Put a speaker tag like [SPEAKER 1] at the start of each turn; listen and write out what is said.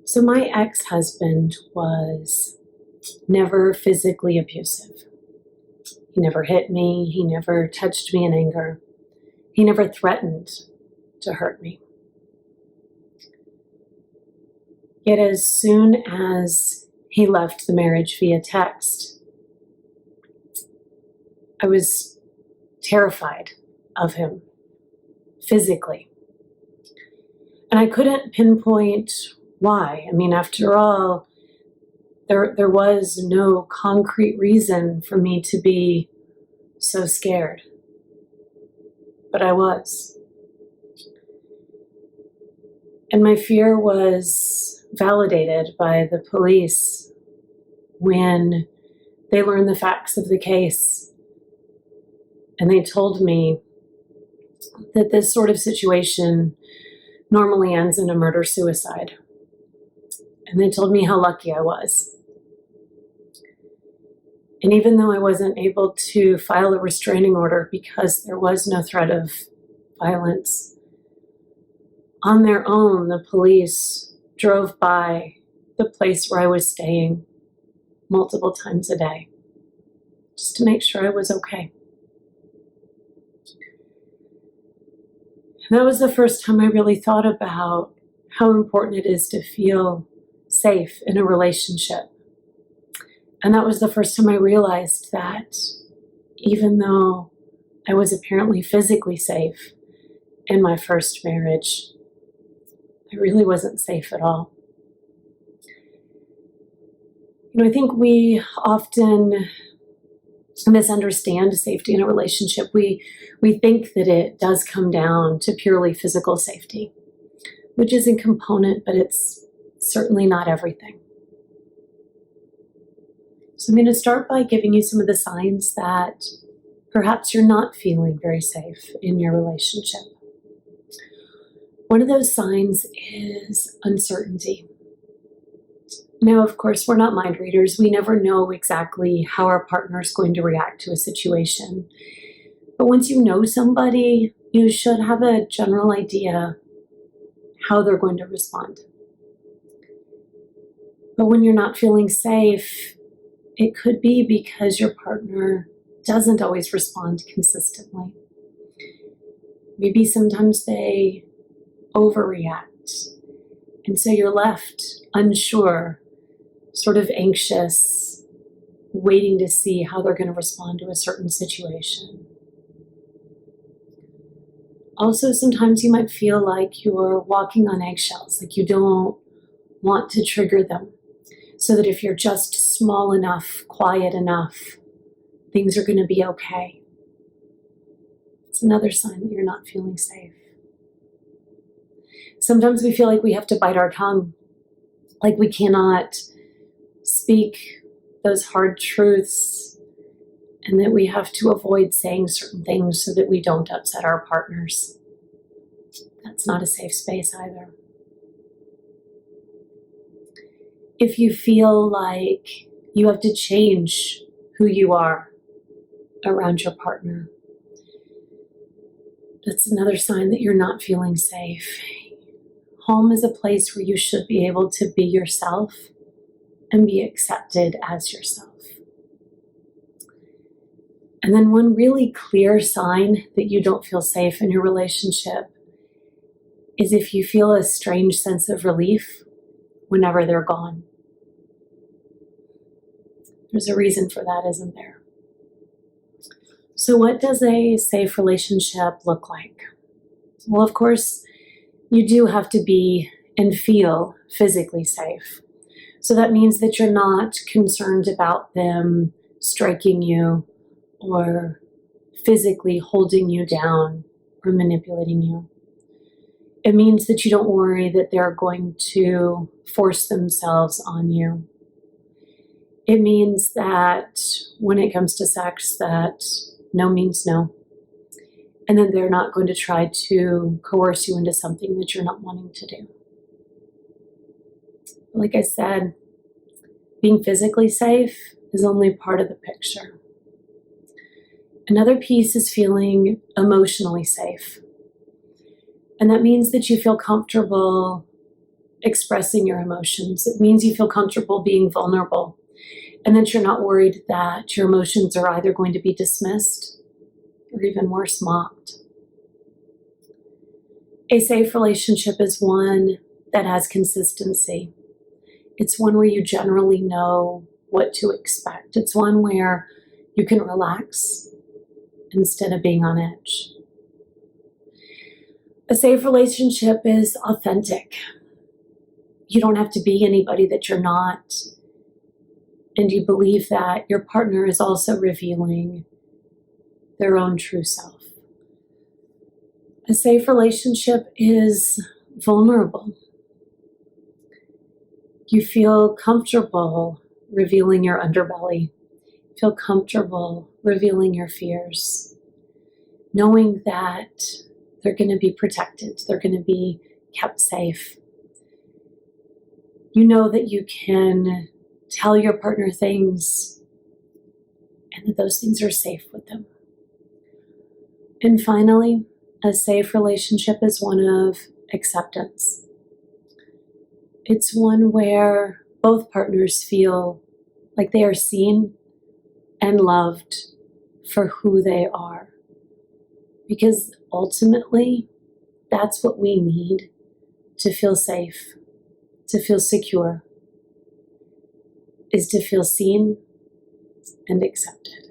[SPEAKER 1] So my ex-husband was never physically abusive. He never hit me. He never touched me in anger. He never threatened to hurt me. Yet as soon as he left the marriage via text, I was terrified of him physically. And I couldn't pinpoint why. I mean, after all, there was no concrete reason for me to be so scared. But I was. And my fear was validated by the police when they learned the facts of the case. And they told me that this sort of situation normally ends in a murder-suicide. And they told me how lucky I was. And even though I wasn't able to file a restraining order because there was no threat of violence, on their own, the police drove by the place where I was staying multiple times a day, just to make sure I was okay. And that was the first time I really thought about how important it is to feel safe in a relationship. And that was the first time I realized that even though I was apparently physically safe in my first marriage, I really wasn't safe at all. You know, I think we often misunderstand safety in a relationship. We think that it does come down to purely physical safety, which is a component, but it's certainly not everything. So I'm going to start by giving you some of the signs that perhaps you're not feeling very safe in your relationship. One of those signs is uncertainty. Now, of course, we're not mind readers. We never know exactly how our partner is going to react to a situation. But once you know somebody, you should have a general idea how they're going to respond. But when you're not feeling safe, it could be because your partner doesn't always respond consistently. Maybe sometimes they overreact. And so you're left unsure, sort of anxious, waiting to see how they're going to respond to a certain situation. Also, sometimes you might feel like you're walking on eggshells, like you don't want to trigger them, so that if you're just small enough, quiet enough, things are going to be okay. It's another sign that you're not feeling safe. Sometimes we feel like we have to bite our tongue, like we cannot speak those hard truths, and that we have to avoid saying certain things so that we don't upset our partners. That's not a safe space either. If you feel like you have to change who you are around your partner, that's another sign that you're not feeling safe. Home is a place where you should be able to be yourself and be accepted as yourself. And then one really clear sign that you don't feel safe in your relationship is if you feel a strange sense of relief whenever they're gone. There's a reason for that, isn't there? So what does a safe relationship look like? Well, of course, you do have to be and feel physically safe. So that means that you're not concerned about them striking you or physically holding you down or manipulating you. It means that you don't worry that they're going to force themselves on you. It means that when it comes to sex, that no means no. And then they're not going to try to coerce you into something that you're not wanting to do. Like I said, being physically safe is only part of the picture. Another piece is feeling emotionally safe. And that means that you feel comfortable expressing your emotions. It means you feel comfortable being vulnerable, and that you're not worried that your emotions are either going to be dismissed or even worse, mocked. A safe relationship is one that has consistency. It's one where you generally know what to expect. It's one where you can relax instead of being on edge. A safe relationship is authentic. You don't have to be anybody that you're not. And you believe that your partner is also revealing their own true self. A safe relationship is vulnerable. You feel comfortable revealing your underbelly. You feel comfortable revealing your fears, knowing that they're going to be protected, they're going to be kept safe. You know that you can tell your partner things and that those things are safe with them. And finally, a safe relationship is one of acceptance. It's one where both partners feel like they are seen and loved for who they are. Because ultimately, that's what we need to feel safe, to feel secure, is to feel seen and accepted.